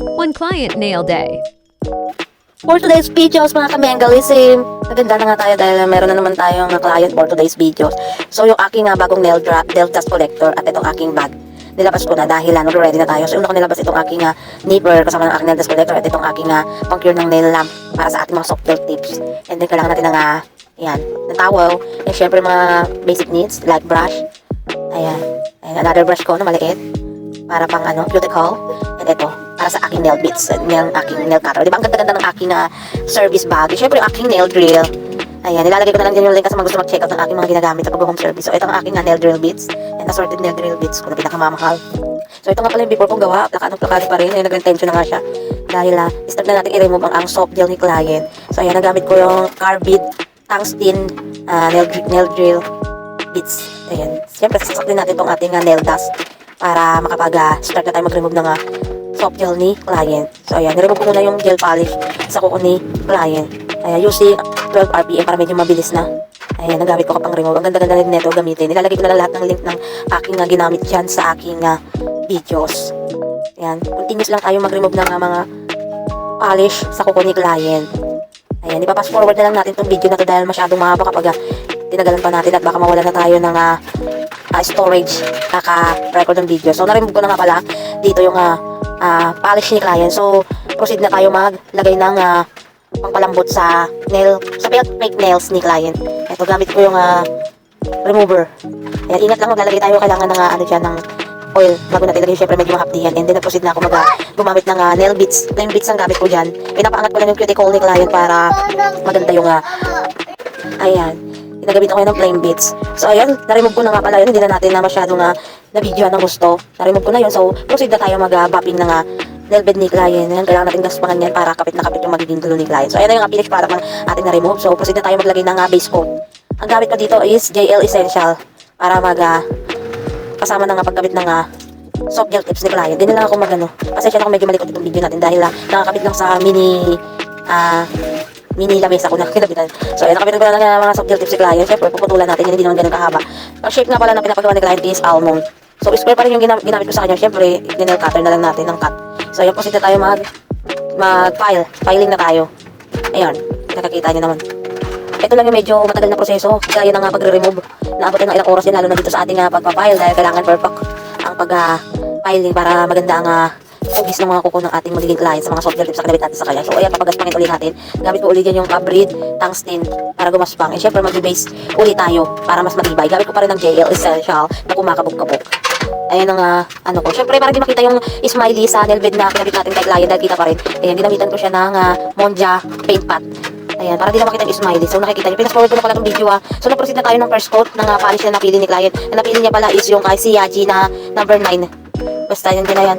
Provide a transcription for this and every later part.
One client nail day. For today's videos mga kamengalism, naganda na nga tayo dahil meron na naman tayong client for today's videos. So yung aking bagong nail dust collector at itong aking bag, nilabas ko na dahil ready na tayo. So una ko nilabas itong aking nipper kasama ng aking nail dust collector at itong aking pang-cure ng nail lamp para sa ating mga soft gel tips. And then kailangan natin ng towel. And syempre mga basic needs like brush. Ayan. And another brush ko na maliit para pang cuticle. And ito, para sa aking nail bits, aking nail cutter. Diba ang ganda-ganda ng aking service bag. Siyempre yung aking nail drill. Ayan, nilalagay ko na lang din yung link kasi gusto mag-check out ng aking mga ginagamit sa pag-home service. So ito ang aking nail drill bits and assorted nail drill bits ko na pinakamamahal. So ito nga pala yung before kong gawa, plakadong-plakado pa rin. Ayan, nag-intention na nga siya. Dahil start na natin i-remove ang soft gel ni client. So ayan, nagamit ko yung carbide tungsten nail drill bits. Ayan, siyempre sasak din natin itong ating nail dust para makapag-start na tayo mag-remove ng soft gel ni client. So ayan, niremove ko muna yung gel polish sa kuko ni client. Ayan, using 12 RPM para medyo mabilis na. Ayan, nagamit ko kapang remove. Ang ganda-ganda rin nito gamitin. Nilalagay ko na lang lahat ng link ng aking ginamit dyan sa aking videos. Ayan, continuous lang tayo mag-remove ng mga polish sa kuko ni client. Ayan, ipapass forward na lang natin itong video na to dahil masyadong mahaba kapag tinagalan pa natin at baka mawala na tayo ng storage kaka-record ng video. So, na-remove ko na nga pala dito yung polish ni client. So, proceed na tayo maglagay ng pangpalambot sa fake nails ni client. Ito, gamit ko yung remover. Ayan, ingat lang maglalagay tayo. Kailangan ng oil bago natin ilagay. Syempre, medyo mahapdihan. And then, nag-proceed na ako gumamit ng nail bits. Plain bits ang gamit ko dyan. Pinapaangat ko lang yung cuticle ni client para maganda yung ayan. Ginagamit ako ng plain bits. So, ayan, na-remove ko na nga pala yun. Hindi na natin na masyadong na-video ng gusto. Na-remove ko na yun. So, proceed na tayo mag-bopping ng nail bed ni client. Ayan, kailangan natin gaspangan yan para kapit na kapit yung magiging dulo ni client. So, ayan na yung finish product ng ating na-remove. So, proceed na tayo maglagay ng base coat. Ang gamit ko dito is JL Essential para kasama na pagkabit ng soft gel tips ni client. Hindi na lang ako pasensya na kung medyo malikot itong video natin dahil nakakabit lang sa mini lamesa ko na kinabitan. So, ayan, nakabit ko na ng mga soft gel tips si client. Siyempre, puputulan natin. Hindi naman ganun kahaba. Ang shape nga pala ng pinapagawa ni client is almond. So, square pa rin yung ginamit ko sa kanya. Siyempre, nail cutter na lang natin ng cut. So, ayan, proceed na tayo mag-file. Filing na tayo. Ayan, nakakita nyo naman. Ito lang yung medyo matagal na proseso. Kaya na pagre-remove. Naabotin ng ilang oras din lalo na dito sa ating pagpa-file dahil kailangan perfect ang pag-filing para maganda ang hugis ng mga kuko ng ating magiging client sa mga soft gel tips sa kinabit natin sa kanya. So, ayan, papagaspangin ulit natin. Gamit ko ulit yan yung carbide tungsten para gumaspang. And syempre, mag-base ulit tayo para mas matibay. Gamit ko pa rin ng JL Essential na kumakabog-kabog. Ayan ang ko. Syempre, para di makita yung smiley sa nail bed na kinabit natin kay client dahil kita pa rin. Ayan, ginamitan ko siya ng Monja paint pot. Ayan, para di na makita yung smiley. So, nakikita nyo. Pinas-forward ko na pala itong video So, na-proceed na tayo ng first coat ng polish na napili ni client. Ang napili niya pala is yung kay Siyaji na number 9. Basta yan din na yan.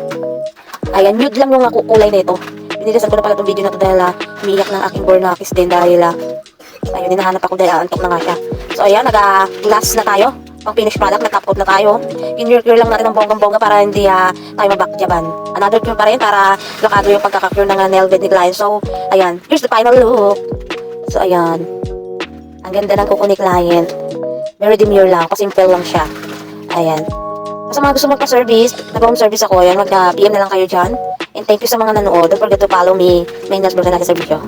Ayan, nude lang yung kulay nito. Binilisan ko na pala itong video na to dahil umiiyak ng aking bornakis din dahil ayun, hinahanap ako dahil antok na nga siya. So, ayan, nag-glass na tayo. Pang finish product, nag-top coat na tayo. Cure lang natin ng bonggang-bongga para hindi tayo mabakjaban. Another cure pa rin para lakado yung pagkaka-cure ng nail bed ni client. So, ayan, here's the final look. So, ayan. Ang ganda ng kuko ni client. Very demure lang, simple lang siya. Ayan. Sa mga gusto magpa-service, nag-home service ako, ayan, mag-PM na lang kayo dyan. And thank you sa mga nanood. Don't forget to follow me. May Nas Blog na natin sa video.